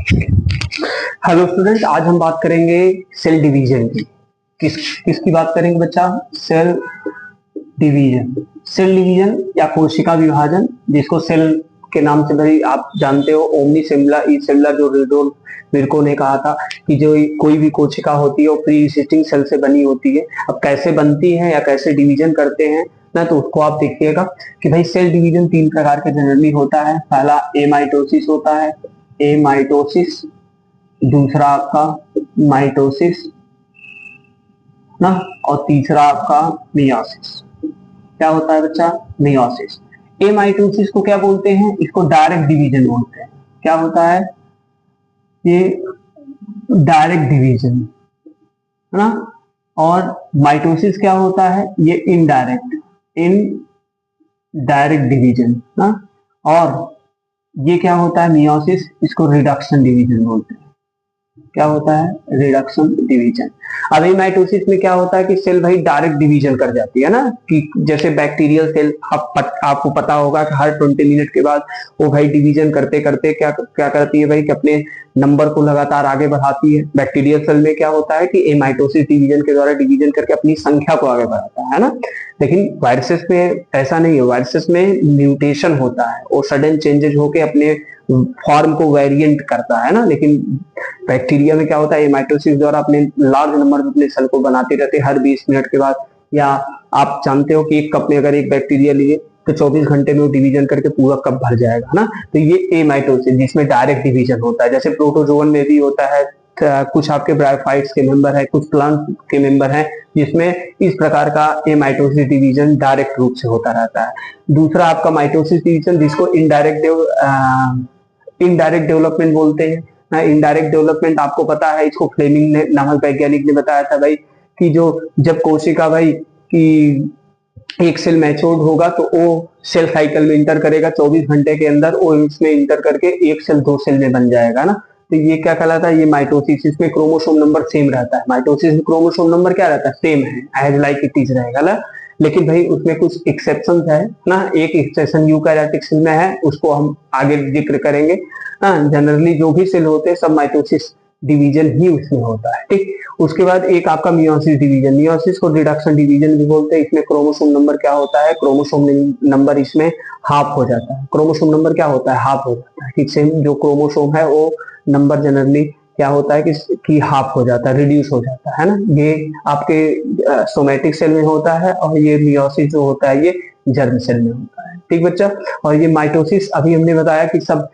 Hello student, आज हम बात करेंगे सेल डिवीजन की। किसकी बात करेंगे बच्चा? Cell division. सेल डिवीजन या कोशिका विभाजन, जिसको सेल के नाम से भाई आप जानते हो, ओमनी सेलुलर, ई सेलुलर, जो रेडोल विर्को ने कहा था कि जो कोई भी कोशिका होती है वो प्री एग्जिस्टिंग सेल से बनी होती है। अब कैसे बनती है या कैसे डिवीजन करते हैं ना, तो उसको आप देखिएगा कि भाई सेल डिवीजन तीन प्रकार के जनरली होता है। पहला एमाइटोसिस होता है, एमाइटोसिस। दूसरा आपका माइटोसिस ना, और तीसरा आपका मियोसिस। क्या होता है बच्चा? मियोसिस। एमाइटोसिस को क्या बोलते हैं? इसको डायरेक्ट डिवीजन बोलते हैं। क्या होता है ये? डायरेक्ट डिवीजन, है ना। और माइटोसिस क्या होता है? ये इनडायरेक्ट, इन डायरेक्ट डिवीजन ना। और ये क्या होता है? मियोसिस, इसको रिडक्शन डिवीजन बोलते हैं। क्या होता है? Reduction division. अब माइटोसिस में क्या होता है कि सेल भाई डायरेक्ट डिवीजन कर जाती है ना, कि जैसे बैक्टीरियल सेल आपको पता होगा कि हर 20 मिनट के बाद वो भाई डिवीजन करते करते क्या क्या करती है भाई, कि अपने नंबर को लगातार आगे बढ़ाती है। बैक्टीरियल सेल में क्या होता है कि एमाइटोसिस डिवीजन के द्वारा डिवीजन करके अपनी संख्या को आगे बढ़ाता है ना। लेकिन वायरसेस में ऐसा नहीं है। वायरसेस में म्यूटेशन होता है और सडन चेंजेस होके अपने फॉर्म को वेरिएंट करता है ना। लेकिन बैक्टीरिया में क्या होता है? माइटोसिस द्वारा अपने लार्ज नंबर में अपने सेल को बनाते रहते हैं हर 20 मिनट के बाद। या आप जानते हो कि एक कप में अगर एक बैक्टीरिया लिए तो 24 घंटे में वो डिवीजन करके पूरा कप भर जाएगा ना। तो ये एमाइटोसिस, जिसमें डायरेक्ट डिवीजन होता है। जैसे प्रोटोजोवन में भी होता है, कुछ आपके ब्रायोफाइट्स के मेंबर है, कुछ प्लांट के मेंबर हैं, जिसमें इस प्रकार का एमाइटोसिस डिवीजन डायरेक्ट रूप से होता रहता है। दूसरा आपका माइटोसिस डिवीजन, जिसको इनडायरेक्ट डेवलपमेंट बोलते हैं ना। इनडायरेक्ट डेवलपमेंट आपको पता है, इसको फ्लेमिंग ने, नामक वैज्ञानिक ने बताया था भाई, कि जो जब कोशिका भाई कि एक सेल मैच्योर्ड होगा तो वो सेल साइकिल में इंटर करेगा 24 घंटे के अंदर, वो इसमें इंटर करके एक सेल दो सेल में बन जाएगा ना। तो ये क्या कहलाता है? ये माइटोसिस। इसमें क्रोमोसोम नंबर सेम रहता है। माइटोसिस में क्रोमोसोम नंबर क्या रहता है? सेम है, एज लाइक इट इज रहेगा ना। लेकिन भाई उसमें कुछ एक्सेप्शन है ना। एक एक्सेप्शन यूकैरियोटिक सेल में है, उसको हम आगे जिक्र करेंगे। हाँ, जनरली जो भी सेल होते हैं सब माइटोसिस डिवीजन ही उसमें होता है। ठीक। उसके बाद एक आपका मियोसिस डिवीजन। मियोसिस को रिडक्शन डिवीजन भी बोलते हैं। इसमें क्रोमोसोम नंबर क्या होता है? क्रोमोसोम नंबर इसमें हाफ हो जाता है। क्रोमोसोम नंबर क्या होता है? हाफ हो जाता है। ठीक। सेम जो क्रोमोसोम है वो नंबर जनरली क्या होता है कि हाफ हो जाता है, रिड्यूस हो जाता है ना। ये आपके सोमैटिक सेल में होता है, और ये मियोसिस जो होता है ये जर्म सेल में होता है। ठीक बच्चा। और ये माइटोसिस अभी हमने बताया कि सब